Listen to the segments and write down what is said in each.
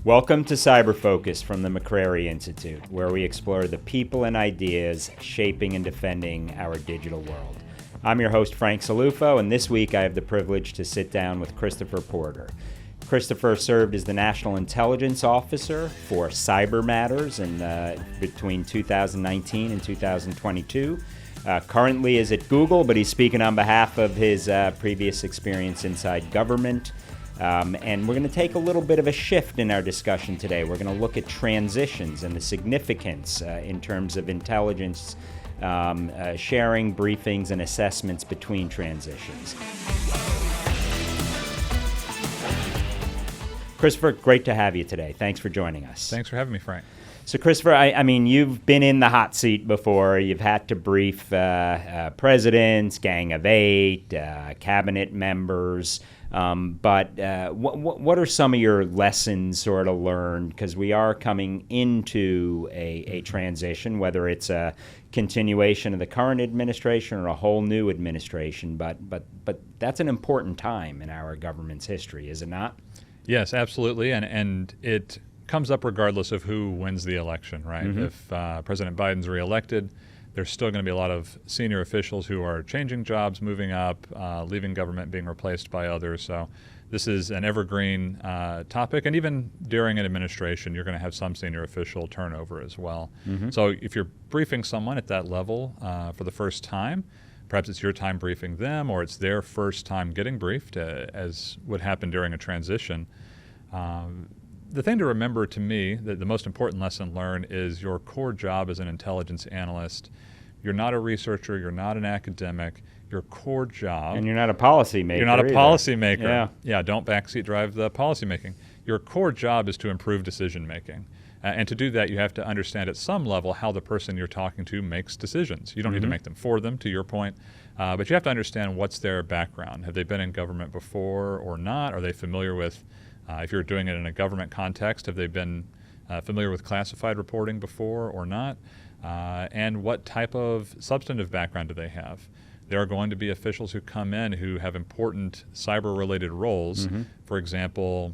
Welcome to Cyber Focus from the McCrary Institute, where we explore the people and ideas shaping and defending our digital world. I'm your host, Frank Cilluffo, and this week I have the privilege to sit down with Christopher Porter. Christopher served as the National Intelligence Officer for Cyber Matters between 2019 and 2022. Currently is at Google, but he's speaking on behalf of his previous experience inside government. And we're going to take a little bit of a shift in our discussion today. We're going to look at transitions and the significance in terms of intelligence sharing, briefings, and assessments between transitions. Christopher, great to have you today. Thanks for joining us. Thanks for having me, Frank. So, Christopher, I mean, you've been in the hot seat before. You've had to brief presidents, Gang of Eight, cabinet members. But what are some of your lessons sort of learned? Because we are coming into a transition, whether it's a continuation of the current administration or a whole new administration. But that's an important time in our government's history, is it not? Yes, absolutely. And it comes up regardless of who wins the election, right? Mm-hmm. If President Biden's reelected, there's still going to be a lot of senior officials who are changing jobs, moving up, leaving government, being replaced by others. So this is an evergreen topic. And even during an administration, you're going to have some senior official turnover as well. Mm-hmm. So if you're briefing someone at that level for the first time, perhaps it's your time briefing them or it's their first time getting briefed, as would happen during a transition. The thing to remember to me, the most important lesson learned, is your core job as an intelligence analyst. You're not a researcher, you're not an academic. Your core job... And you're not a policymaker. You're not a policymaker. Yeah, don't backseat drive the policymaking. Your core job is to improve decision making. And to do that, you have to understand at some level how the person you're talking to makes decisions. You don't need to make them for them, to your point, but you have to understand what's their background. Have they been in government before or not? Are they familiar with, if you're doing it in a government context, have they been familiar with classified reporting before or not? And what type of substantive background do they have? There are going to be officials who come in who have important cyber-related roles. Mm-hmm. For example,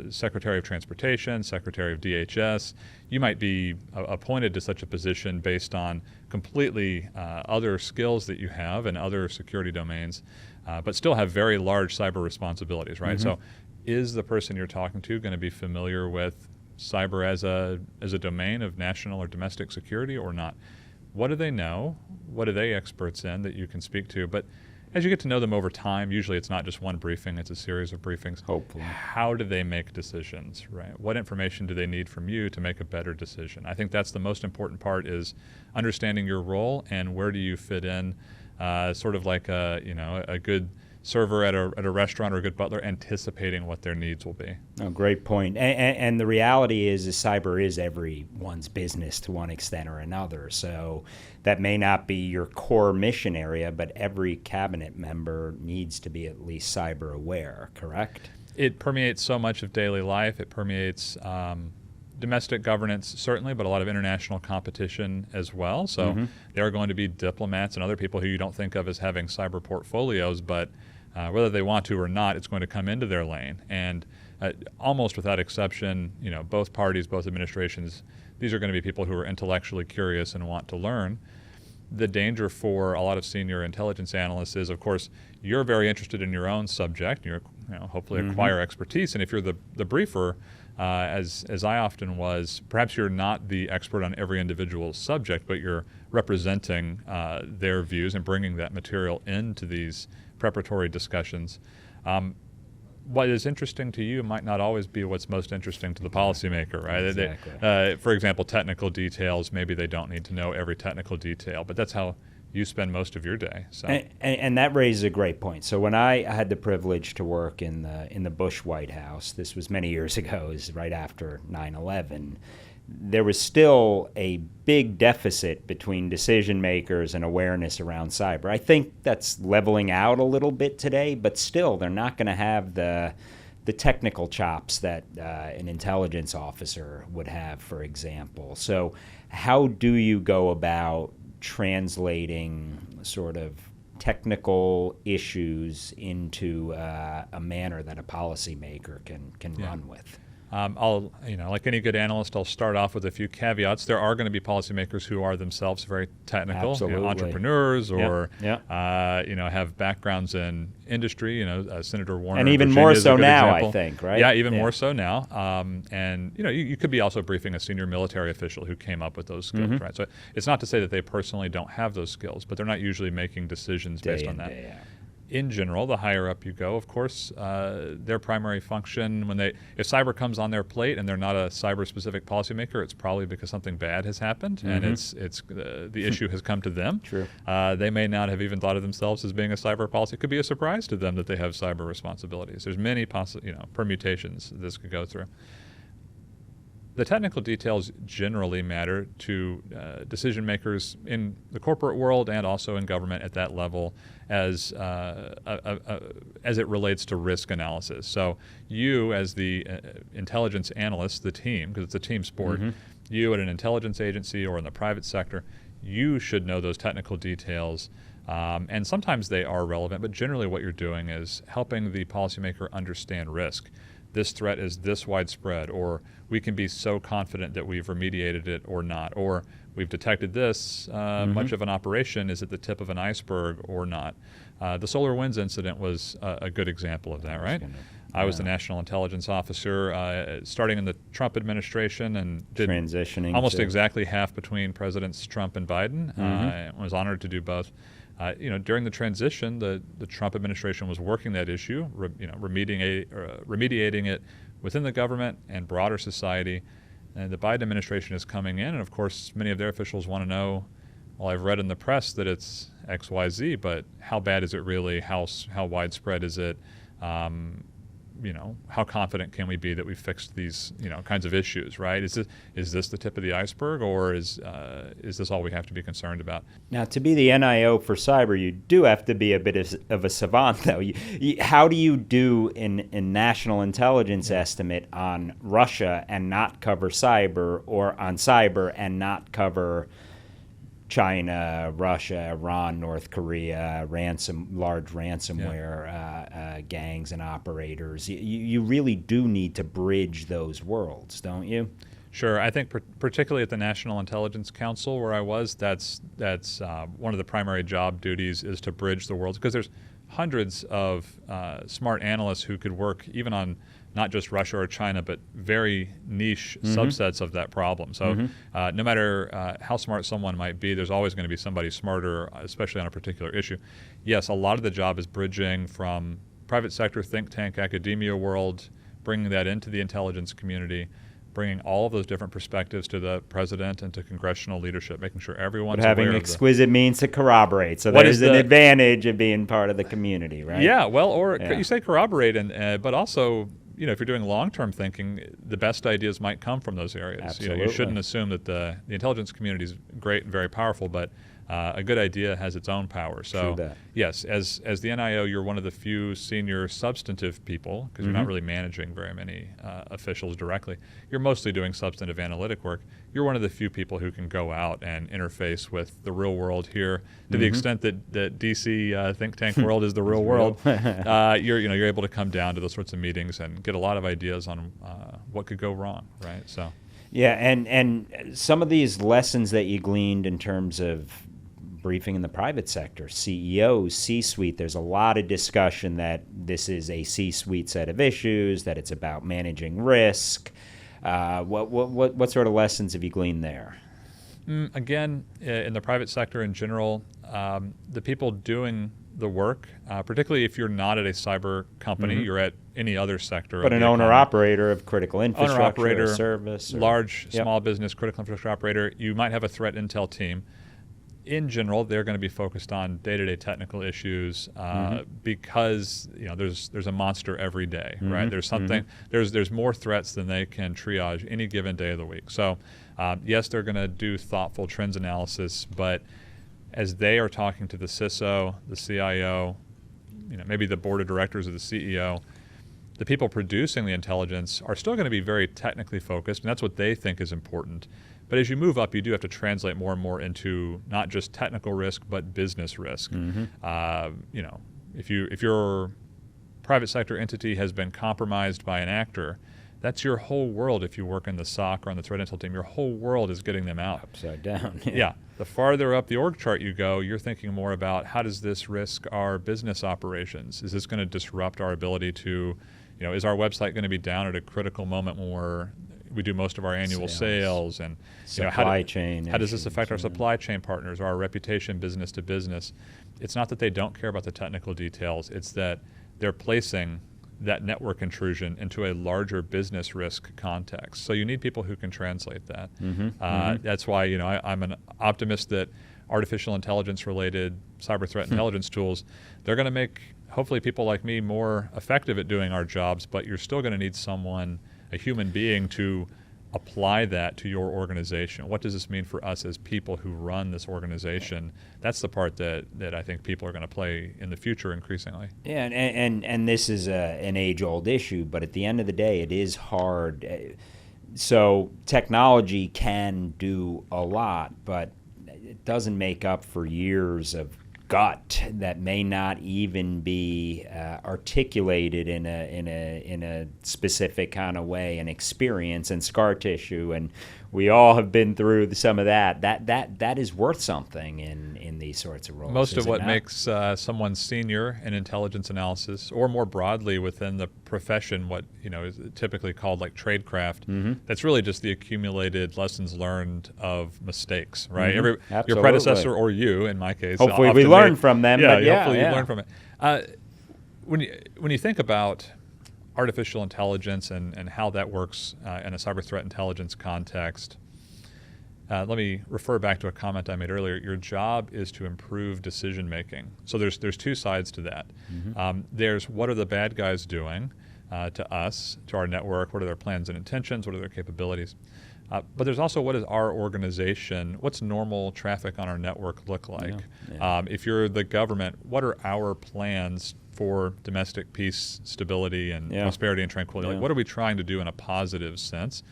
Secretary of Transportation, Secretary of DHS. You might be appointed to such a position based on completely other skills that you have in other security domains, but still have very large cyber responsibilities, right? Mm-hmm. So is the person you're talking to going to be familiar with cyber as a domain of national or domestic security or not? What do they know? What are they experts in that you can speak to? But as you get to know them over time, usually it's not just one briefing, it's a series of briefings. Hopefully. How do they make decisions, right? What information do they need from you to make a better decision? I think that's the most important part, is understanding your role and where do you fit in, sort of like a good server at a restaurant or a good butler, anticipating what their needs will be. Oh, great point. And the reality is cyber is everyone's business to one extent or another. So that may not be your core mission area, but every cabinet member needs to be at least cyber aware, correct? It permeates so much of daily life. It permeates domestic governance, certainly, but a lot of international competition as well. So there are going to be diplomats and other people who you don't think of as having cyber portfolios, but whether they want to or not, it's going to come into their lane. And almost without exception, both parties, both administrations, these are going to be people who are intellectually curious and want to learn. The danger for a lot of senior intelligence analysts is, of course, you're very interested in your own subject. You're hopefully acquire expertise. And if you're the briefer, as I often was, perhaps you're not the expert on every individual subject, but you're representing their views and bringing that material into these preparatory discussions. What is interesting to you might not always be what's most interesting to the policymaker, right? Exactly. For example, technical details, maybe they don't need to know every technical detail, but that's how you spend most of your day. So. And that raises a great point. So when I had the privilege to work in the Bush White House, this was many years ago, it was right after 9/11, there was still a big deficit between decision makers and awareness around cyber. I think that's leveling out a little bit today, but still they're not going to have the technical chops that an intelligence officer would have, for example. So how do you go about translating sort of technical issues into a manner that a policymaker can run with? Like any good analyst, I'll start off with a few caveats. There are going to be policymakers who are themselves very technical, Absolutely. Entrepreneurs, or Yep. have backgrounds in industry. Senator Warner, and even Virginia more is a so good now, example. I think, right? Yeah, even more so now. And you could be also briefing a senior military official who came up with those skills, right? So it's not to say that they personally don't have those skills, but they're not usually making decisions based on that. Day out. In general, the higher up you go, of course, their primary function if cyber comes on their plate and they're not a cyber-specific policymaker, it's probably because something bad has happened and the issue has come to them. True. They may not have even thought of themselves as being a cyber policy. It could be a surprise to them that they have cyber responsibilities. There's many permutations this could go through. The technical details generally matter to decision makers in the corporate world and also in government at that level as it relates to risk analysis. So you as the intelligence analyst, the team, because it's a team sport, you at an intelligence agency or in the private sector, you should know those technical details. And sometimes they are relevant, but generally what you're doing is helping the policymaker understand risk. This threat is this widespread, or we can be so confident that we've remediated it or not, or we've detected this much of an operation is at the tip of an iceberg or not. The SolarWinds incident was a good example of that, right? I was the national intelligence officer starting in the Trump administration and did transitioning almost to exactly half between Presidents Trump and Biden. I was honored to do both. During the transition, the Trump administration was working that issue, remediating it within the government and broader society. And the Biden administration is coming in, and of course, many of their officials want to know, well, I've read in the press that it's X, Y, Z, but how bad is it really? How widespread is it? How confident can we be that we fixed these, kinds of issues, right? Is this the tip of the iceberg, or is this all we have to be concerned about? Now, to be the NIO for cyber, you do have to be a bit of a savant, though. How do you do in national intelligence estimate on Russia and not cover cyber, or on cyber and not cover China, Russia, Iran, North Korea, large ransomware gangs and operators? You really do need to bridge those worlds, don't you? Sure. I think particularly at the National Intelligence Council where I was, that's one of the primary job duties is to bridge the worlds, because there's hundreds of smart analysts who could work even on not just Russia or China, but very niche subsets of that problem. So no matter how smart someone might be, there's always going to be somebody smarter, especially on a particular issue. Yes, a lot of the job is bridging from private sector, think tank, academia world, bringing that into the intelligence community, bringing all of those different perspectives to the president and to congressional leadership, making sure everyone's but having aware exquisite means to corroborate. So there's an advantage of being part of the community, right? Yeah, well, you say corroborate, but also, if you're doing long-term thinking, the best ideas might come from those areas. Absolutely. You shouldn't assume that the intelligence community is great and very powerful, but a good idea has its own power. So yes, as the NIO, you're one of the few senior substantive people, because you're not really managing very many officials directly. You're mostly doing substantive analytic work. You're one of the few people who can go out and interface with the real world here, to the extent that DC think tank world is the real world. You're able to come down to those sorts of meetings and get a lot of ideas on what could go wrong, right? So. Yeah, and some of these lessons that you gleaned in terms of briefing in the private sector, CEOs, C-suite, there's a lot of discussion that this is a C-suite set of issues, that it's about managing risk. What sort of lessons have you gleaned there? Again, in the private sector in general, the people doing the work, particularly if you're not at a cyber company, you're at any other sector. But an owner-operator of critical infrastructure, service. Large, small business, critical infrastructure operator, you might have a threat intel team. In general, they're going to be focused on day-to-day technical issues because there's a monster every day, right? There's something. There's more threats than they can triage any given day of the week. So, yes, they're going to do thoughtful trends analysis, but as they are talking to the CISO, the CIO, maybe the board of directors or the CEO, the people producing the intelligence are still going to be very technically focused, and that's what they think is important. But as you move up, you do have to translate more and more into not just technical risk, but business risk. If your private sector entity has been compromised by an actor, that's your whole world. If you work in the SOC or on the threat intel team, your whole world is getting them out. Upside down. Yeah. The farther up the org chart you go, you're thinking more about how does this risk our business operations? Is this going to disrupt our ability to, is our website going to be down at a critical moment when we do most of our annual sales and supply chain. How does this affect our supply chain partners or our reputation business to business? It's not that they don't care about the technical details. It's that they're placing that network intrusion into a larger business risk context. So you need people who can translate that. That's why I'm an optimist that artificial intelligence related cyber threat intelligence tools, they're going to make hopefully people like me more effective at doing our jobs, but you're still going to need someone, a human being, to apply that to your organization. What does this mean for us as people who run this organization? That's the part that I think people are going to play in the future increasingly. Yeah, and this is an age-old issue, but at the end of the day, it is hard. So technology can do a lot, but it doesn't make up for years of gut that may not even be articulated in a specific kind of way, and experience and scar tissue, and we all have been through some of that. That is worth something in these sorts of roles. Most of what makes someone senior in intelligence analysis, or more broadly within the profession, what is typically called like tradecraft, that's really just the accumulated lessons learned of mistakes, right? Your predecessor, or you, in my case, hopefully we learn from them. Hopefully you learn from it. When you think about artificial intelligence and how that works in a cyber threat intelligence context, let me refer back to a comment I made earlier. Your job is to improve decision making. So there's two sides to that. There's what are the bad guys doing to us, to our network, what are their plans and intentions, what are their capabilities. But there's also what is our organization, what's normal traffic on our network look like? If you're the government, what are our plans for domestic peace, stability, and prosperity and tranquility? Like, what are we trying to do in a positive sense?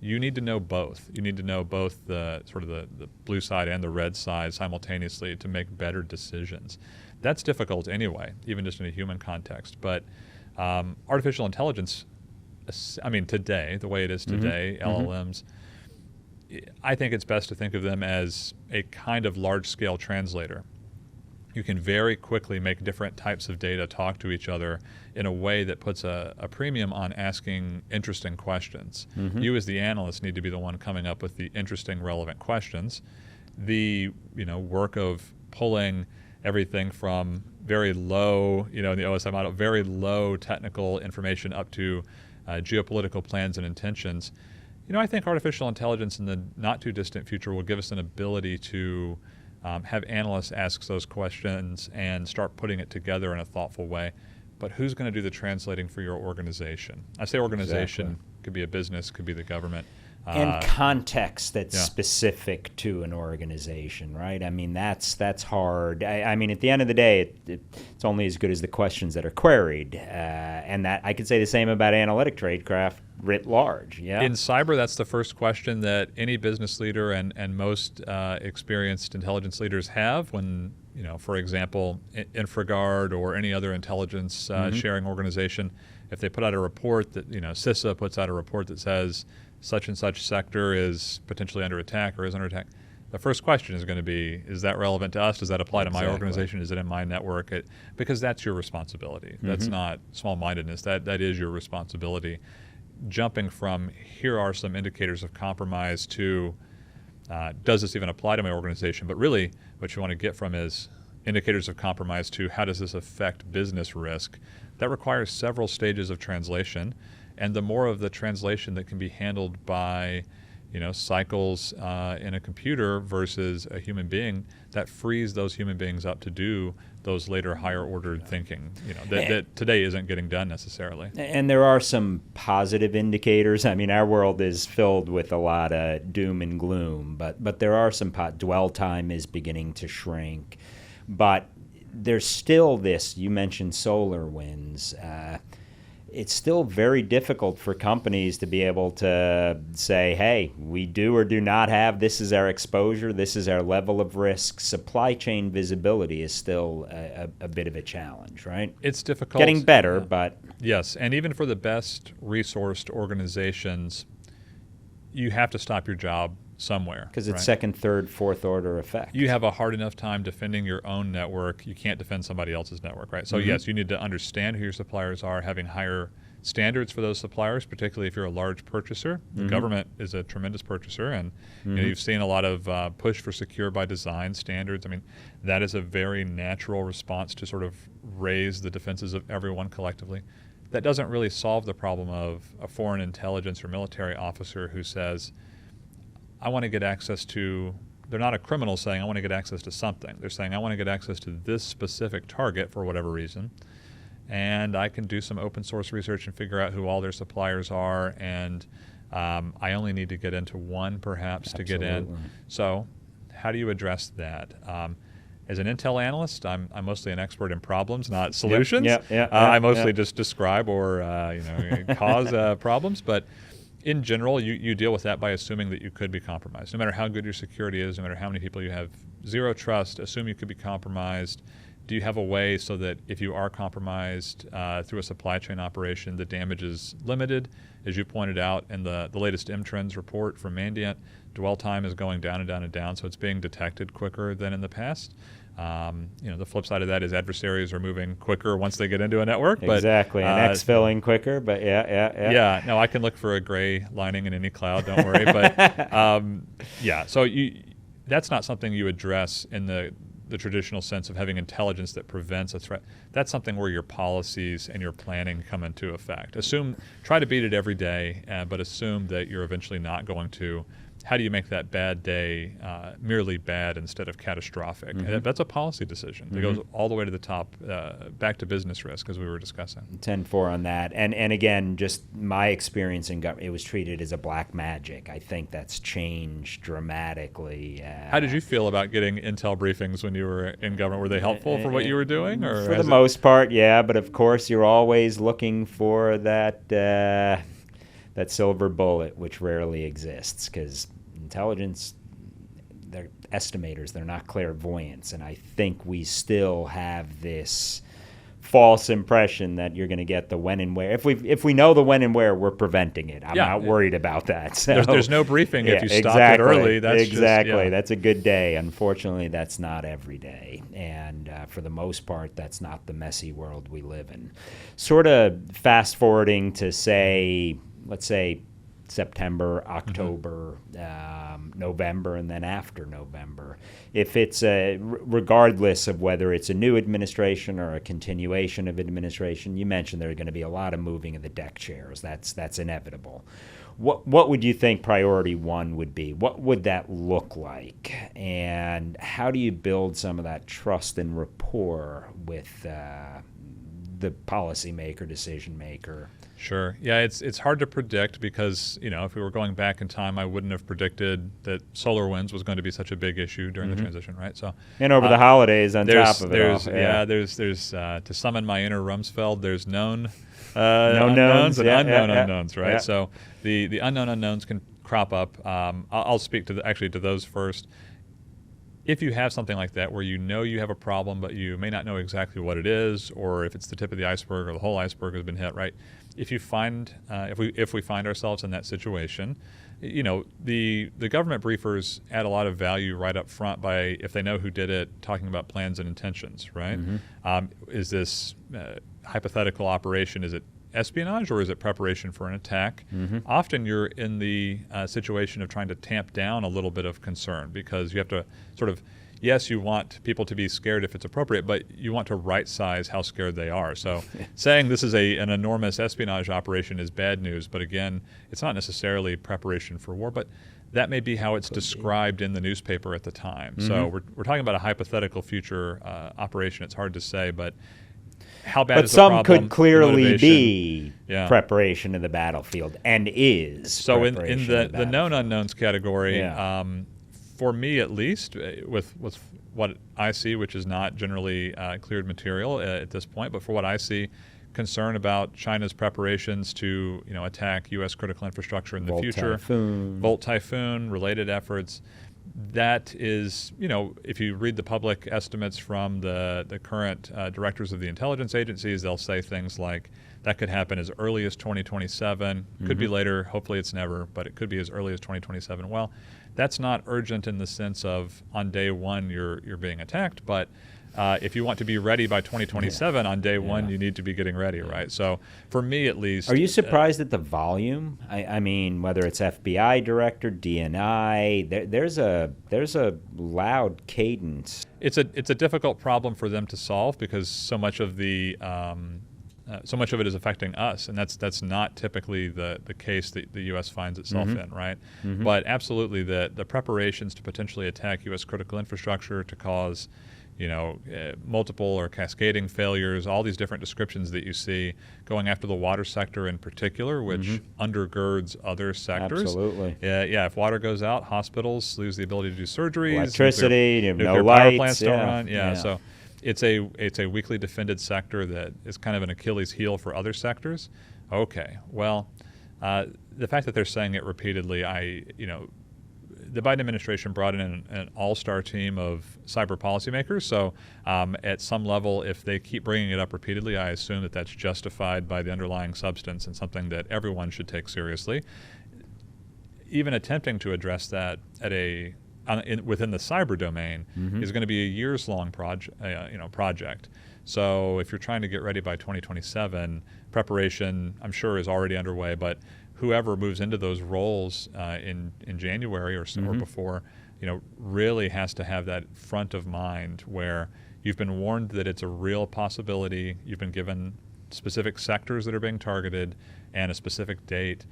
You need to know both. You need to know both the sort of the blue side and the red side simultaneously to make better decisions. That's difficult anyway, even just in a human context. But artificial intelligence, today, the way it is today, LLMs, I think it's best to think of them as a kind of large-scale translator. You can very quickly make different types of data talk to each other in a way that puts a premium on asking interesting questions. You as the analyst need to be the one coming up with the interesting, relevant questions. The work of pulling everything from very low, in the OSI model, very low technical information up to geopolitical plans and intentions. I think artificial intelligence in the not too distant future will give us an ability to have analysts ask those questions and start putting it together in a thoughtful way. But who's going to do the translating for your organization? I say organization, could be a business, could be the government. And context that's specific to an organization, right? That's hard. At the end of the day, it's only as good as the questions that are queried. And that I could say the same about analytic tradecraft writ large. In cyber, that's the first question that any business leader and most experienced intelligence leaders have when, for example, InfraGard or any other intelligence sharing organization, if they put out a report that, CISA puts out a report that says such and such sector is potentially under attack or is under attack, the first question is going to be, is that relevant to us? Does that apply to my organization? Is it in my network? Because that's your responsibility. That's not small-mindedness. That is your responsibility. Jumping from here are some indicators of compromise to does this even apply to my organization? But really what you want to get from is indicators of compromise to how does this affect business risk? That requires several stages of translation. And the more of the translation that can be handled by cycles in a computer versus a human being, that frees those human beings up to do those later higher ordered thinking, that today isn't getting done necessarily. And there are some positive indicators. Our world is filled with a lot of doom and gloom, but there are some dwell time is beginning to shrink. But there's still this, you mentioned solar winds. it's still very difficult for companies to be able to say, hey, we do or do not have, this is our exposure, this is our level of risk. Supply chain visibility is still a bit of a challenge, right? It's difficult. Getting better, but... Yes, and even for the best resourced organizations, you have to stop your job somewhere. Because it's second, third, fourth order effect. You have a hard enough time defending your own network. You can't defend somebody else's network, right? So yes, you need to understand who your suppliers are, having higher standards for those suppliers, particularly if you're a large purchaser. The government is a tremendous purchaser, and you've seen a lot of push for secure by design standards. I mean, that is a very natural response to sort of raise the defenses of everyone collectively. That doesn't really solve the problem of a foreign intelligence or military officer who says, I want to get access to, they're not a criminal saying, I want to get access to something. They're saying, I want to get access to this specific target for whatever reason, and I can do some open source research and figure out who all their suppliers are, and I only need to get into one perhaps to get in. So how do you address that? As an Intel analyst, I'm mostly an expert in problems, not solutions. I mostly just describe or cause problems, but in general, you deal with that by assuming that you could be compromised. No matter how good your security is, no matter how many people you have, zero trust, assume you could be compromised. Do you have a way so that if you are compromised through a supply chain operation, the damage is limited? As you pointed out in the latest M-Trends report from Mandiant, dwell time is going down and down and down, so it's being detected quicker than in the past. The flip side of that is adversaries are moving quicker once they get into a network. Exactly, and exfilling quicker, but yeah. No, I can look for a gray lining in any cloud, don't worry. But so that's not something you address in the traditional sense of having intelligence that prevents a threat. That's something where your policies and your planning come into effect. Try to beat it every day, but assume that you're eventually not going to. How do you make that bad day merely bad instead of catastrophic? And that's a policy decision that goes all the way to the top, back to business risk, as we were discussing. 10-4 on that. And again, just my experience in government, it was treated as a black magic. I think that's changed dramatically. How did you feel about getting Intel briefings when you were in government? Were they helpful for what you were doing? Or for the most part, yeah. But of course, you're always looking for that silver bullet, which rarely exists, because intelligence, they're estimators, they're not clairvoyants, and I think we still have this false impression that you're going to get the when and where. If we know the when and where, we're preventing it. I'm not worried about that. So, there's no briefing if you stop it early. That's a good day. Unfortunately, that's not every day, and for the most part, that's not the messy world we live in. Sort of fast forwarding to let's say September, October, November, and then after November. If it's regardless of whether it's a new administration or a continuation of administration, you mentioned there are going to be a lot of moving of the deck chairs. That's inevitable. What would you think priority one would be? What would that look like? And how do you build some of that trust and rapport with the policymaker, decision maker? Sure. Yeah, it's hard to predict because, if we were going back in time, I wouldn't have predicted that SolarWinds was going to be such a big issue during the transition, right? So, and over the holidays on top of it all. There's to summon my inner Rumsfeld, there's known known unknowns and unknown yeah. unknowns, right? Yeah. So the unknown unknowns can crop up. I'll speak to those first. If you have something like that where you have a problem, but you may not know exactly what it is, or if it's the tip of the iceberg or the whole iceberg has been hit, right? If we find ourselves in that situation, the government briefers add a lot of value right up front by, if they know who did it, talking about plans and intentions, right? Is this hypothetical operation, is it espionage or is it preparation for an attack? Often you're in the situation of trying to tamp down a little bit of concern because you have to sort of, yes, you want people to be scared if it's appropriate, but you want to right size how scared they are. So saying this is an enormous espionage operation is bad news, but again, it's not necessarily preparation for war, but that may be how it's described in the newspaper at the time. So we're talking about a hypothetical future operation. It's hard to say, but how bad is the problem? But some could clearly be preparation of the battlefield, and is. So in the known unknowns category, for me at least, with what I see, which is not generally cleared material at this point, but for what I see, concern about China's preparations to attack U.S. critical infrastructure in the future. Volt Typhoon, related efforts. That is, if you read the public estimates from the current directors of the intelligence agencies, they'll say things like that could happen as early as 2027. Could be later. Hopefully it's never, but it could be as early as 2027. Well, that's not urgent in the sense of on day one you're being attacked, but if you want to be ready by 2027, on day one, you need to be getting ready, right? So for me, at least. Are you surprised at the volume? I mean, whether it's FBI director, DNI, there's a loud cadence. It's a difficult problem for them to solve because so much of it is affecting us, and that's not typically the case that the U.S. finds itself in, right? But absolutely, the preparations to potentially attack U.S. critical infrastructure, to cause multiple or cascading failures, all these different descriptions that you see, going after the water sector in particular, which undergirds other sectors. Absolutely. Yeah. If water goes out, hospitals lose the ability to do surgeries. Electricity, nuclear no power lights. plants don't run. Yeah. So it's a weakly defended sector that is kind of an Achilles heel for other sectors. Okay. Well, the fact that they're saying it repeatedly, the Biden administration brought in an all-star team of cyber policymakers. So at some level, if they keep bringing it up repeatedly, I assume that that's justified by the underlying substance and something that everyone should take seriously. Even attempting to address that within the cyber domain is going to be a years-long project. So if you're trying to get ready by 2027, preparation, I'm sure, is already underway, but whoever moves into those roles in January or before, really has to have that front of mind where you've been warned that it's a real possibility, you've been given specific sectors that are being targeted and a specific date.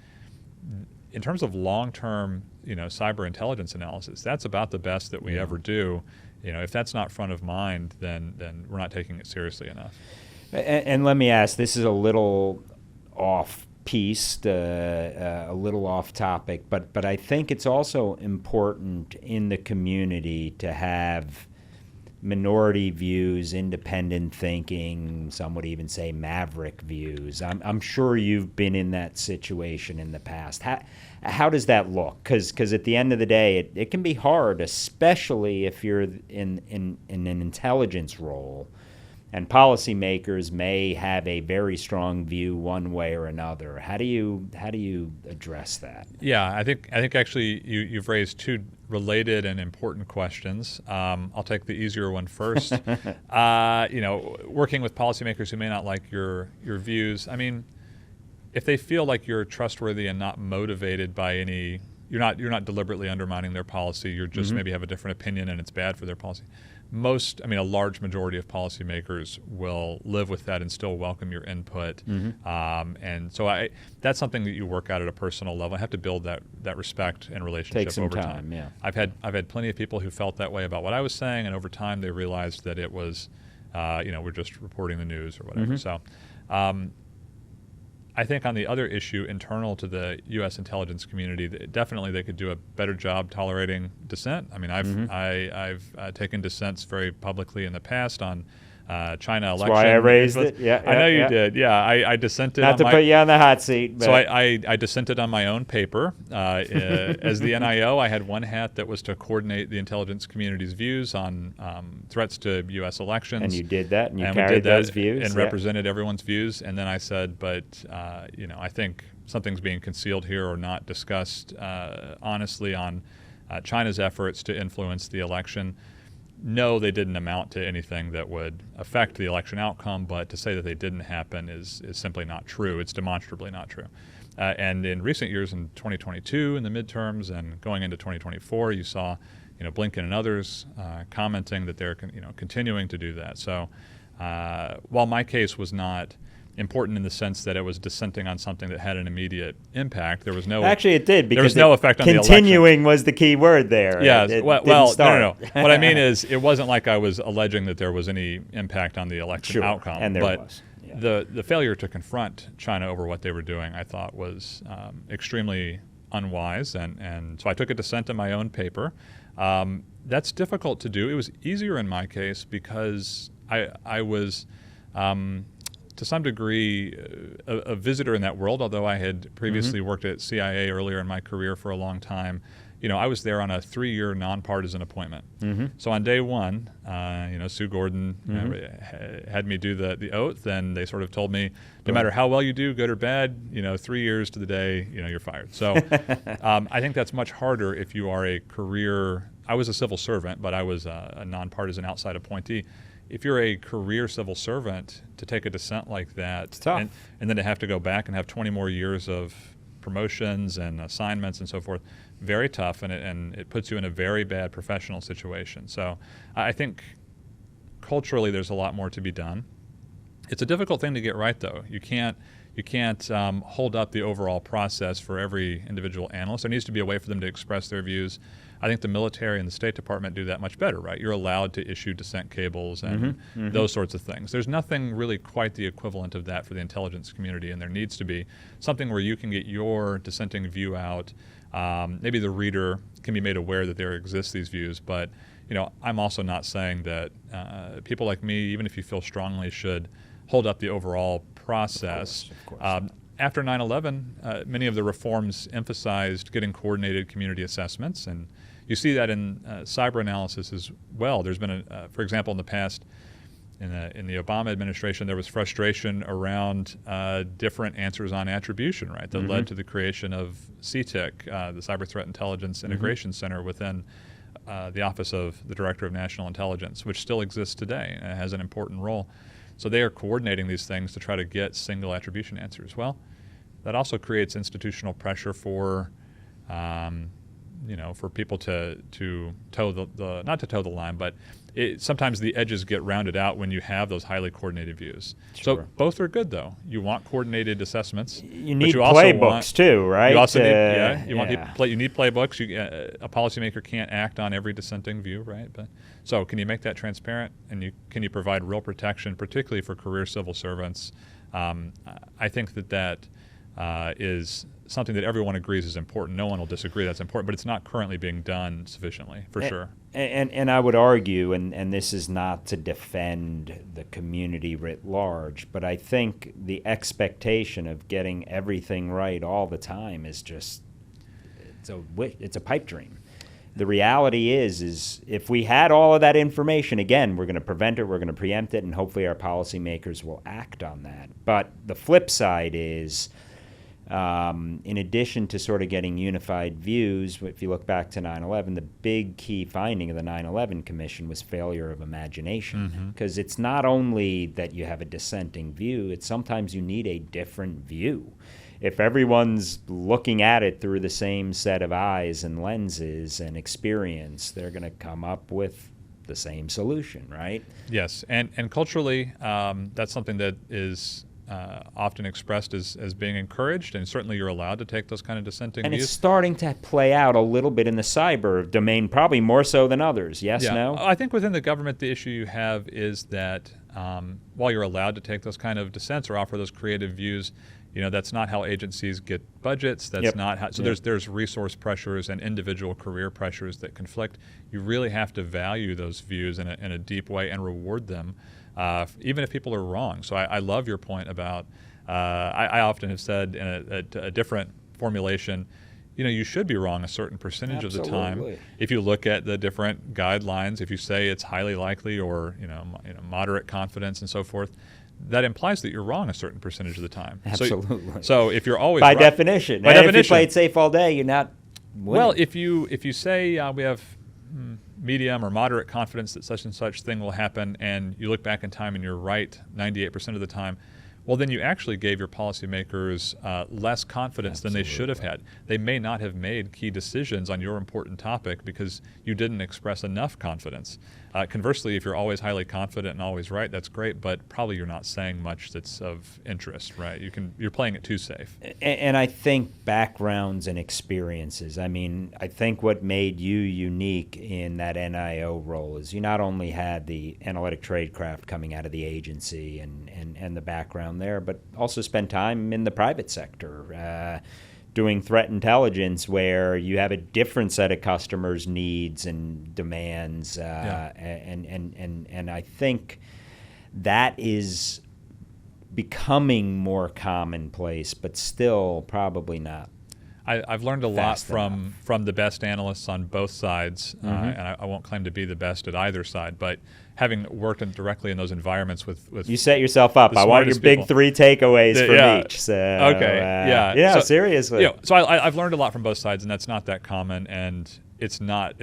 In terms of long-term, cyber intelligence analysis, that's about the best that we ever do. If that's not front of mind, then we're not taking it seriously enough. And let me ask, this is a little off-piste, a little off-topic, but I think it's also important in the community to have minority views, independent thinking, some would even say maverick views. I'm sure you've been in that situation in the past. How does that look? Because at the end of the day, it can be hard, especially if you're in an intelligence role, and policymakers may have a very strong view one way or another. How do you address that? Yeah, I think actually you've raised two related and important questions. I'll take the easier one first. Working with policymakers who may not like your views. I mean, if they feel like you're trustworthy and not motivated by any, you're not deliberately undermining their policy. You're just maybe have a different opinion and it's bad for their policy. A large majority of policymakers will live with that and still welcome your input. And so that's something that you work out at a personal level. I have to build that respect and relationship Take some over time. Yeah. I've had plenty of people who felt that way about what I was saying, and over time they realized that it was, we're just reporting the news or whatever. So I think on the other issue internal to the U.S. intelligence community, definitely they could do a better job tolerating dissent. I mean, I've taken dissents very publicly in the past on China election. That's why I raised it. Yeah, I know you did. Yeah, I dissented. Not to put you on the hot seat. But. So I dissented on my own paper. As the NIO, I had one hat that was to coordinate the intelligence community's views on threats to U.S. elections. And you did that, and you carried those views. And represented everyone's views. And then I said, but, I think something's being concealed here or not discussed honestly on China's efforts to influence the election. No, they didn't amount to anything that would affect the election outcome, but to say that they didn't happen is simply not true. It's demonstrably not true. And in recent years, in 2022, in the midterms, and going into 2024, you saw, Blinken and others commenting that they're, continuing to do that. So while my case was not important in the sense that it was dissenting on something that had an immediate impact, there was no. Actually, it did, because there was no effect on the election. Continuing was the key word there. Yeah. No. What I mean is, it wasn't like I was alleging that there was any impact on the election outcome. And there was. Yeah. The failure to confront China over what they were doing, I thought, was extremely unwise, and so I took a dissent in my own paper. That's difficult to do. It was easier in my case because I was to some degree, a visitor in that world, although I had previously worked at CIA earlier in my career for a long time. I was there on a 3-year nonpartisan appointment. So on day one, Sue Gordon had me do the oath, and they sort of told me, no matter how well you do, good or bad, 3 years to the day, you're fired. So I think that's much harder if you are a career. I was a civil servant, but I was a nonpartisan outside appointee. If you're a career civil servant, to take a dissent like that, it's tough. And then to have to go back and have 20 more years of promotions and assignments and so forth, very tough, and it puts you in a very bad professional situation. So I think culturally there's a lot more to be done. It's a difficult thing to get right, though. You can't hold up the overall process for every individual analyst. There needs to be a way for them to express their views. I think the military and the State Department do that much better, right? You're allowed to issue dissent cables and those sorts of things. There's nothing really quite the equivalent of that for the intelligence community, and there needs to be something where you can get your dissenting view out. Maybe the reader can be made aware that there exist these views, but I'm also not saying that people like me, even if you feel strongly, should hold up the overall process. Of course. After 9/11, many of the reforms emphasized getting coordinated community assessments, and you see that in cyber analysis as well. There's been, for example, in the past, in the Obama administration, there was frustration around different answers on attribution, right? That led to the creation of CTIC, the Cyber Threat Intelligence Integration Center within the Office of the Director of National Intelligence, which still exists today and has an important role. So they are coordinating these things to try to get single attribution answers. Well, that also creates institutional pressure for for people to toe the not to toe the line, but sometimes the edges get rounded out when you have those highly coordinated views. Sure. So both are good, though. You want coordinated assessments. You need playbooks too, right? You also need need playbooks. A policymaker can't act on every dissenting view, right? So can you make that transparent, and can you provide real protection, particularly for career civil servants? I think that is something that everyone agrees is important. No one will disagree that's important, but it's not currently being done sufficiently, for sure. And I would argue, and this is not to defend the community writ large, but I think the expectation of getting everything right all the time is just, it's a pipe dream. The reality is if we had all of that information, again, we're going to prevent it, we're going to preempt it, and hopefully our policymakers will act on that. But the flip side is, in addition to sort of getting unified views, if you look back to 9/11, the big key finding of the 9/11 Commission was failure of imagination. Because it's not only that you have a dissenting view, it's sometimes you need a different view. If everyone's looking at it through the same set of eyes and lenses and experience, they're going to come up with the same solution, right? Yes, and culturally, that's something that is often expressed as being encouraged, and certainly you're allowed to take those kind of dissenting views. And it's starting to play out a little bit in the cyber domain, probably more so than others. Yes, no? I think within the government, the issue you have is that while you're allowed to take those kind of dissents or offer those creative views, that's not how agencies get budgets. That's not how. So there's resource pressures and individual career pressures that conflict. You really have to value those views in a deep way and reward them, even if people are wrong. So I love your point about. I often have said in a different formulation, you should be wrong a certain percentage of the time. If you look at the different guidelines, if you say it's highly likely or moderate confidence and so forth, that implies that you're wrong a certain percentage of the time. Absolutely. So if you're always by right, definition, if you play it safe all day, you're not winning. Well, if you say we have medium or moderate confidence that such and such thing will happen, and you look back in time and you're right 98% of the time, well, then you actually gave your policymakers less confidence than they should have had. They may not have made key decisions on your important topic because you didn't express enough confidence. Conversely, if you're always highly confident and always right, that's great, but probably you're not saying much that's of interest, right? You're playing it too safe. And I think backgrounds and experiences. I mean, I think what made you unique in that NIO role is you not only had the analytic tradecraft coming out of the agency and the background there, but also spent time in the private sector doing threat intelligence where you have a different set of customers' needs and demands. And I think that is becoming more commonplace, but still probably not. I've learned a lot from the best analysts on both sides, and I won't claim to be the best at either side, but having worked directly in those environments with you set yourself up. I want your big three takeaways from each. So, So, seriously. So I've learned a lot from both sides, and that's not that common, and it's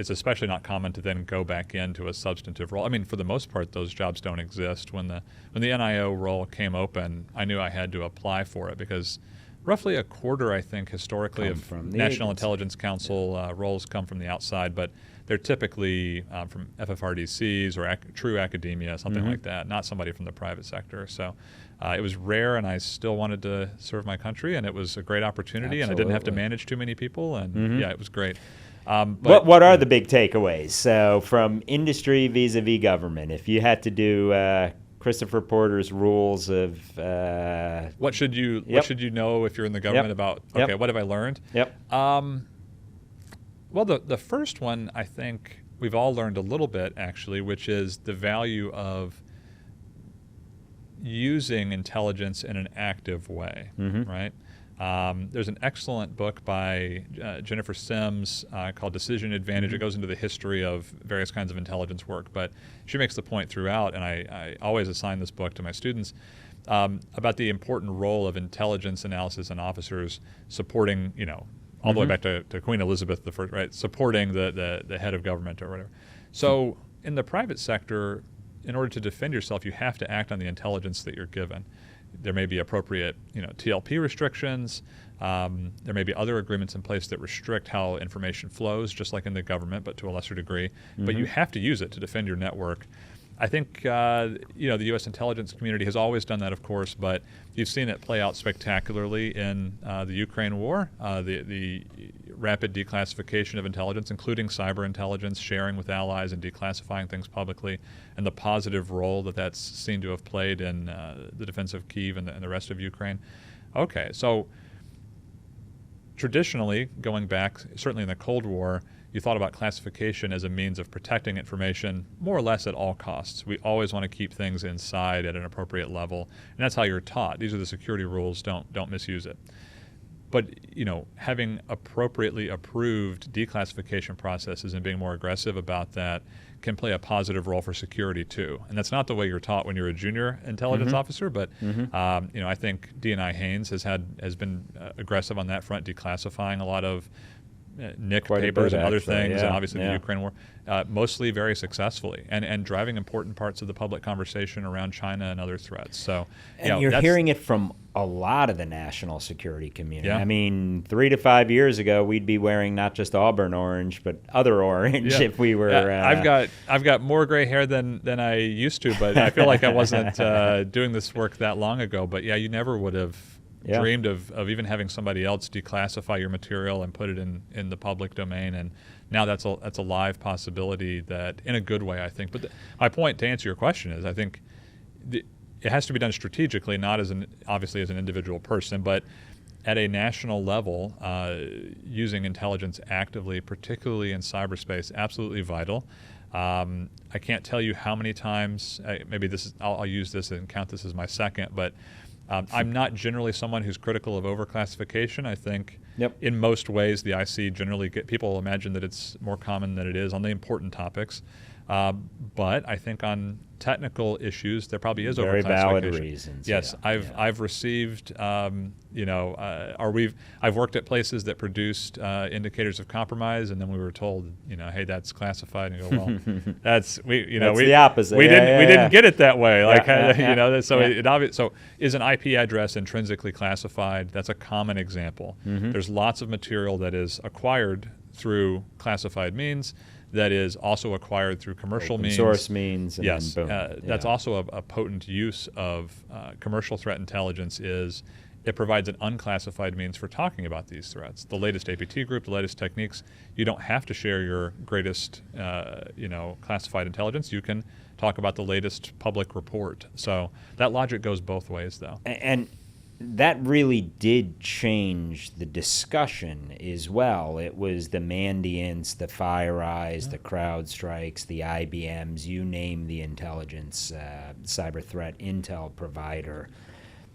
especially not common to then go back into a substantive role. I mean, for the most part, those jobs don't exist. When the NIO role came open, I knew I had to apply for it because roughly a quarter, I think, historically of National Intelligence Council roles come from the outside, but they're typically from FFRDCs or true academia, something like that, not somebody from the private sector. So it was rare, and I still wanted to serve my country, and it was a great opportunity, and I didn't have to manage too many people, and it was great. But what are the big takeaways? So from industry vis-a-vis government, if you had to do Christopher Porter's rules of what should you know if you're in the government about what have I learned? Well, the first one I think we've all learned a little bit actually, which is the value of using intelligence in an active way, right? There's an excellent book by Jennifer Sims called Decision Advantage. It goes into the history of various kinds of intelligence work, but she makes the point throughout, and I always assign this book to my students, about the important role of intelligence analysis and officers supporting, all the way back to Queen Elizabeth I, right? Supporting the head of government or whatever. So in the private sector, in order to defend yourself, you have to act on the intelligence that you're given. There may be appropriate, TLP restrictions. There may be other agreements in place that restrict how information flows, just like in the government, but to a lesser degree. But you have to use it to defend your network. I think, the U.S. intelligence community has always done that, of course, but you've seen it play out spectacularly in the Ukraine war, the rapid declassification of intelligence, including cyber intelligence, sharing with allies and declassifying things publicly, and the positive role that's seen to have played in the defense of Kyiv and the rest of Ukraine. Okay, so traditionally, going back, certainly in the Cold War, you thought about classification as a means of protecting information more or less at all costs. We always want to keep things inside at an appropriate level, and that's how you're taught. These are the security rules, don't misuse it. But, having appropriately approved declassification processes and being more aggressive about that can play a positive role for security too. And that's not the way you're taught when you're a junior intelligence officer, but I think D&I Haynes has been aggressive on that front, declassifying a lot of NIC papers and other things, and obviously the Ukraine war, mostly very successfully, and driving important parts of the public conversation around China and other threats. So, and you're hearing it from a lot of the national security community. I mean, 3 to 5 years ago, we'd be wearing not just Auburn orange, but other orange if we were. I've got more gray hair than I used to, but I feel like I wasn't doing this work that long ago. But you never would have dreamed of even having somebody else declassify your material and put it in the public domain, and now that's a live possibility, that in a good way, I think. But my point, to answer your question, is I think it has to be done strategically, not obviously as an individual person, but at a national level, using intelligence actively, particularly in cyberspace, absolutely vital. I can't tell you how many times, maybe I'll use this and count this as my second, but I'm not generally someone who's critical of overclassification. I think in most ways the IC generally people imagine that it's more common than it is on the important topics. But I think on technical issues there probably is overclassification. Very valid reasons. Yes, I've received I've worked at places that produced indicators of compromise, and then we were told, hey, that's classified, and you go, well, that's the opposite. We didn't get it that way. So is an IP address intrinsically classified? That's a common example. There's lots of material that is acquired through classified means that is also acquired through commercial means. Source means. And yes, then boom. That's also a potent use of commercial threat intelligence. Is it provides an unclassified means for talking about these threats. The latest APT group, the latest techniques. You don't have to share your greatest, classified intelligence. You can talk about the latest public report. So that logic goes both ways, though. And that really did change the discussion as well. It was the Mandiants, the FireEyes, the CrowdStrikes, the IBMs, you name the intelligence cyber threat intel provider.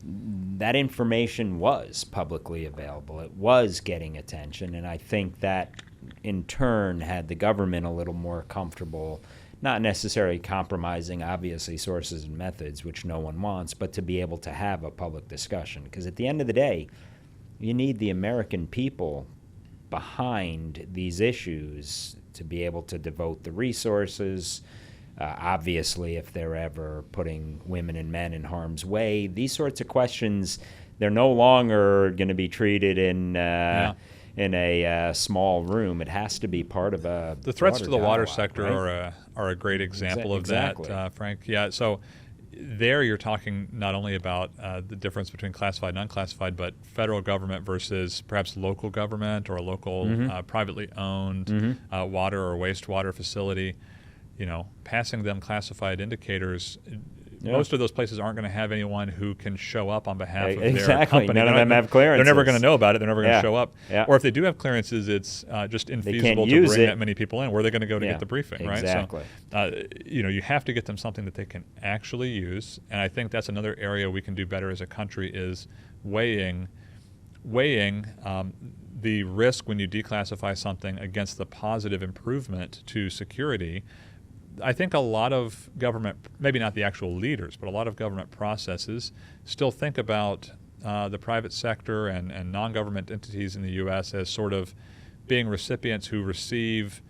that information was publicly available. It was getting attention, and I think that in turn had the government a little more comfortable, not necessarily compromising, obviously, sources and methods, which no one wants, but to be able to have a public discussion. Because at the end of the day, you need the American people behind these issues to be able to devote the resources. Obviously, if they're ever putting women and men in harm's way, these sorts of questions, they're no longer going to be treated in a small room. It has to be part of a The threats to the water dialogue, sector right? are a great example of that, Frank. Yeah, so there you're talking not only about the difference between classified and unclassified, but federal government versus perhaps local government or a local privately owned water or wastewater facility. You know, passing them classified indicators, most of those places aren't going to have anyone who can show up on behalf of their company. None of them have clearances. They're never going to know about it. They're never going to show up. Yeah. Or if they do have clearances, it's just infeasible to bring that many people in. Where are they going to go to get the briefing, right? Exactly. So, you have to get them something that they can actually use. And I think that's another area we can do better as a country is weighing the risk when you declassify something against the positive improvement to security. I think a lot of government, maybe not the actual leaders, but a lot of government processes still think about the private sector and non-government entities in the U.S. as sort of being recipients who receive,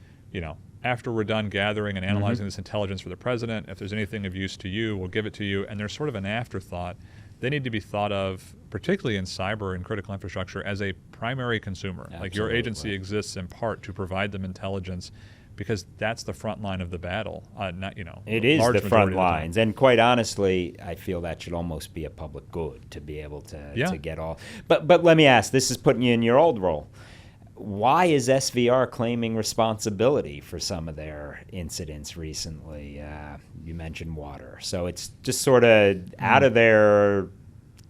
after we're done gathering and analyzing this intelligence for the president, if there's anything of use to you, we'll give it to you. And there's sort of an afterthought. They need to be thought of, particularly in cyber and critical infrastructure, as a primary consumer. Absolutely. Like your agency exists in part to provide them intelligence, because that's the front line of the battle. It is the front lines, and quite honestly, I feel that should almost be a public good to be able to get all. But let me ask. This is putting you in your old role. Why is SVR claiming responsibility for some of their incidents recently? You mentioned water, so it's just sort of out of their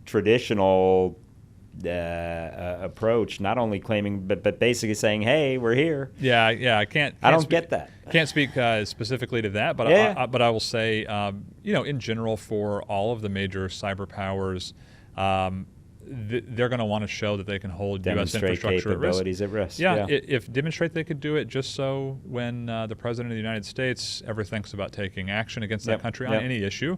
traditional approach, not only claiming but basically saying, hey, we're here. I don't get that. Can't speak specifically to that, but I will say in general, for all of the major cyber powers, they're going to want to show that they can hold U.S. infrastructure capabilities at risk. If demonstrate they could do it, just so when the President of the United States ever thinks about taking action against that country on any issue,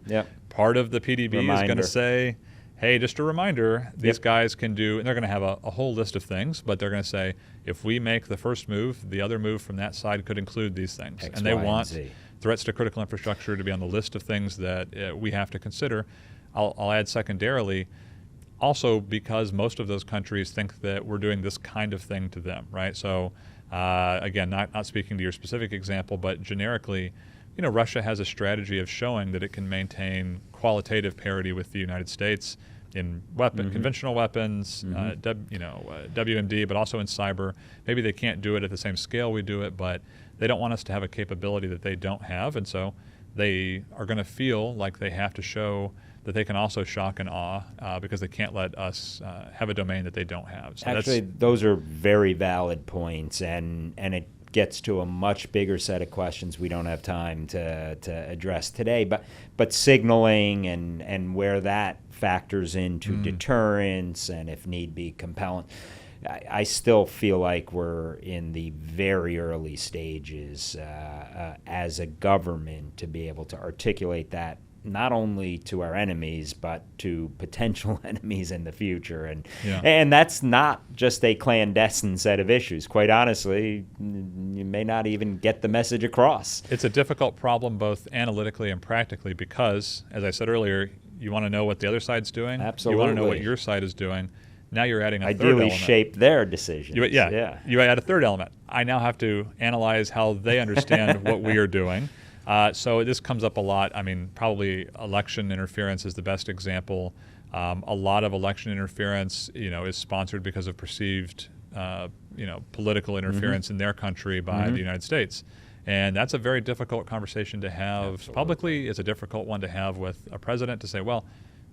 part of the PDB is going to say, hey, just a reminder, these guys can do, and they're going to have a whole list of things, but they're going to say, if we make the first move, the other move from that side could include these things. X, and they Y, want and Z. Threats to critical infrastructure to be on the list of things that we have to consider. I'll add secondarily, also because most of those countries think that we're doing this kind of thing to them, right? So again, not speaking to your specific example, but generically, Russia has a strategy of showing that it can maintain qualitative parity with the United States in conventional weapons, WMD, but also in cyber. Maybe they can't do it at the same scale we do it, but they don't want us to have a capability that they don't have, and so they are going to feel like they have to show that they can also shock and awe because they can't let us have a domain that they don't have. So actually, those are very valid points, and it gets to a much bigger set of questions we don't have time to address today, but signaling and where that factors into deterrence and, if need be, compelling. I still feel like we're in the very early stages as a government to be able to articulate that not only to our enemies but to potential enemies in the future, and that's not just a clandestine set of issues. Quite honestly, you may not even get the message across. It's a difficult problem both analytically and practically because, as I said earlier, you want to know what the other side's doing. Absolutely. You want to know what your side is doing. Now you're adding a third ideally element. Shape their decisions. You add a third element. I now have to analyze how they understand what we are doing. So this comes up a lot. I mean, probably election interference is the best example. A lot of election interference, is sponsored because of perceived, political interference in their country by the United States. And that's a very difficult conversation to have. Absolutely. Publicly, it's a difficult one to have with a president to say, well,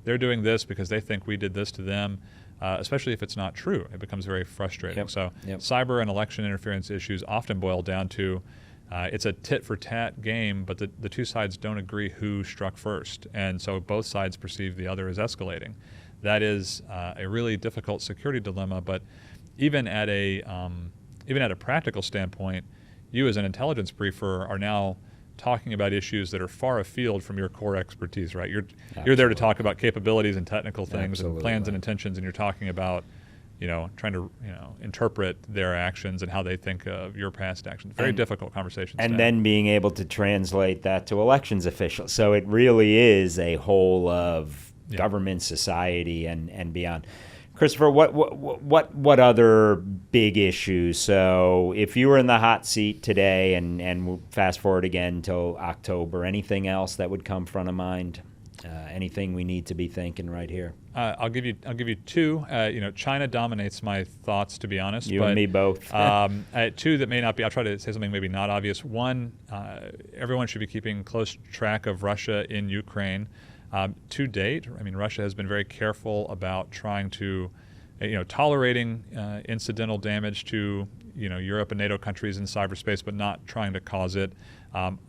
they're doing this because they think we did this to them, especially if it's not true. It becomes very frustrating. Cyber and election interference issues often boil down to it's a tit-for-tat game, but the two sides don't agree who struck first. And so both sides perceive the other as escalating. that is a really difficult security dilemma. But even at a practical standpoint, you as an intelligence briefer are now talking about issues that are far afield from your core expertise, right? You're there to talk about capabilities and technical things and plans and intentions, and you're talking about, trying to, interpret their actions and how they think of your past actions. Very difficult conversations. And then being able to translate that to elections officials. So it really is a whole of government, society, and beyond. Christopher, what other big issues? So if you were in the hot seat today and fast forward again till October, anything else that would come front of mind? Anything we need to be thinking right here? I'll give you two. China dominates my thoughts, to be honest. You and me both. Two that may not be. I'll try to say something maybe not obvious. One, everyone should be keeping close track of Russia in Ukraine. To date, Russia has been very careful about trying to, tolerating incidental damage to, Europe and NATO countries in cyberspace, but not trying to cause it.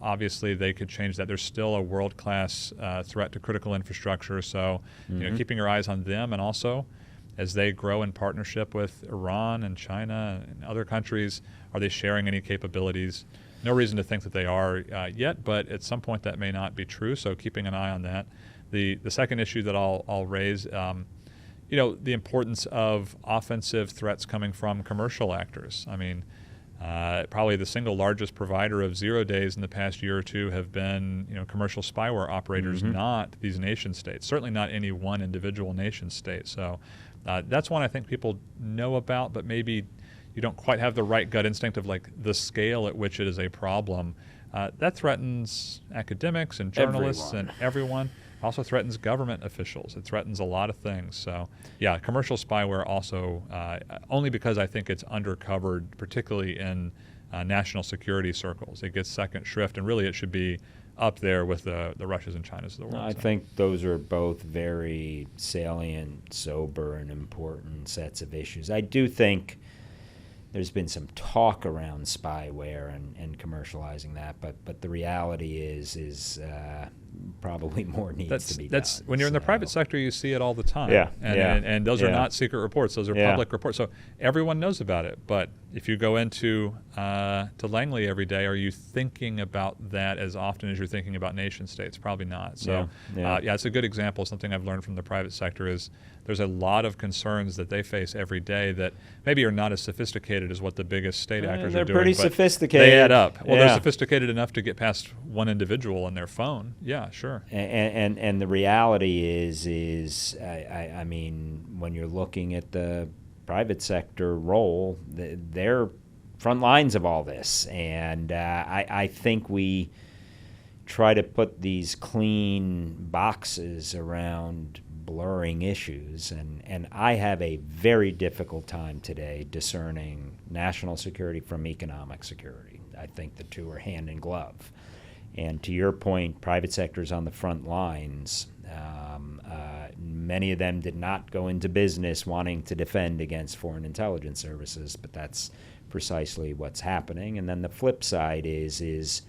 Obviously, they could change that. There's still a world-class threat to critical infrastructure, so keeping your eyes on them, and also as they grow in partnership with Iran and China and other countries, are they sharing any capabilities? No reason to think that they are yet, but at some point that may not be true, so keeping an eye on that. The second issue that I'll raise, the importance of offensive threats coming from commercial actors. Probably the single largest provider of 0 days in the past year or two have been, commercial spyware operators, not these nation states. Certainly not any one individual nation state. So that's one I think people know about, but maybe you don't quite have the right gut instinct of like the scale at which it is a problem. That threatens academics and journalists and everyone. Also threatens government officials. It threatens a lot of things. So, yeah, commercial spyware also, only because I think it's undercovered, particularly in national security circles. It gets second shrift, and really it should be up there with the Russias and Chinas of the world. I think those are both very salient, sober, and important sets of issues. I do think there's been some talk around spyware and commercializing that, but the reality is probably more needs to be done. When you're in the private sector, you see it all the time. And those are not secret reports; those are public reports. So everyone knows about it. But if you go into to Langley every day, are you thinking about that as often as you're thinking about nation states? Probably not. So it's a good example. Something I've learned from the private sector is there's a lot of concerns that they face every day that maybe are not as sophisticated as what the biggest state actors are doing. They're pretty sophisticated. They add up. Well, they're sophisticated enough to get past one individual on their phone. Yeah, sure. And the reality is when you're looking at the private sector role, they're front lines of all this. And I think we try to put these clean boxes around blurring issues, and I have a very difficult time today discerning national security from economic security. I think the two are hand in glove. And to your point, private sector's on the front lines. Many of them did not go into business wanting to defend against foreign intelligence services, but that's precisely what's happening. And then the flip side is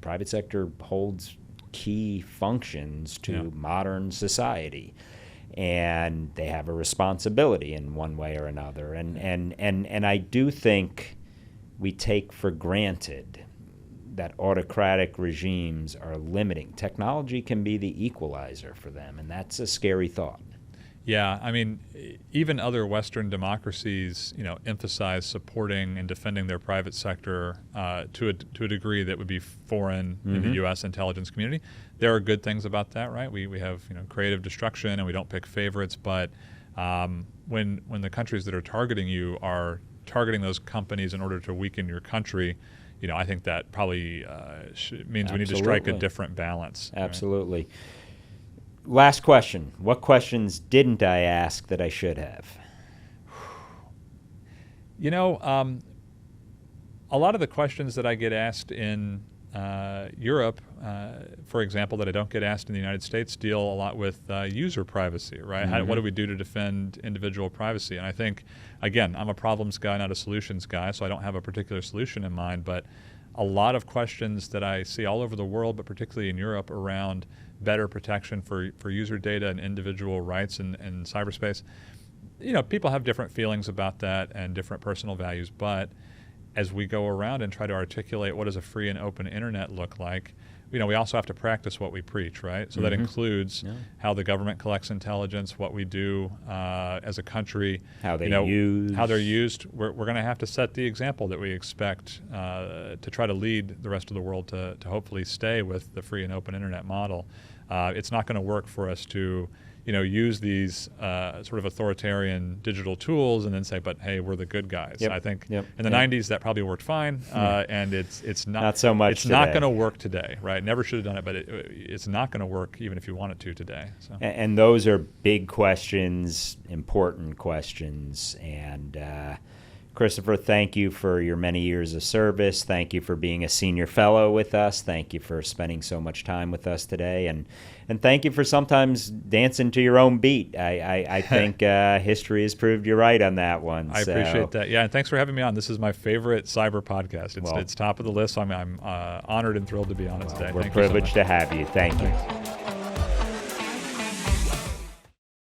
private sector holds key functions to modern society, and they have a responsibility in one way or another. And I do think we take for granted that autocratic regimes are limiting. Technology can be the equalizer for them, and that's a scary thought. Yeah, even other Western democracies, emphasize supporting and defending their private sector to a degree that would be foreign in the U.S. intelligence community. There are good things about that, right? We have creative destruction, and we don't pick favorites. But when the countries that are targeting you are targeting those companies in order to weaken your country, I think that probably means we need to strike a different balance. Absolutely. Right? Last question. What questions didn't I ask that I should have? A lot of the questions that I get asked in Europe, for example, that I don't get asked in the United States, deal a lot with user privacy, right? What do we do to defend individual privacy? And I think, again, I'm a problems guy, not a solutions guy, so I don't have a particular solution in mind, but a lot of questions that I see all over the world, but particularly in Europe, around better protection for user data and individual rights in cyberspace. People have different feelings about that and different personal values, but as we go around and try to articulate what does a free and open internet look like, we also have to practice what we preach, right? So that includes how the government collects intelligence, what we do as a country, how they're used. We're going to have to set the example that we expect to try to lead the rest of the world to hopefully stay with the free and open internet model. It's not going to work for us to use these sort of authoritarian digital tools and then say, but hey, we're the good guys. I think in the 90s that probably worked fine, and it's not so much. It's not going to work today, right? Never should have done it, but it's not going to work even if you want it to today. So. And those are big questions, important questions, and Christopher, thank you for your many years of service. Thank you for being a senior fellow with us. Thank you for spending so much time with us today. And thank you for sometimes dancing to your own beat. I think history has proved you right on that one. I appreciate that. Yeah, and thanks for having me on. This is my favorite cyber podcast. It's top of the list, so I'm honored and thrilled to be on it today. We're privileged to have you. Thank you.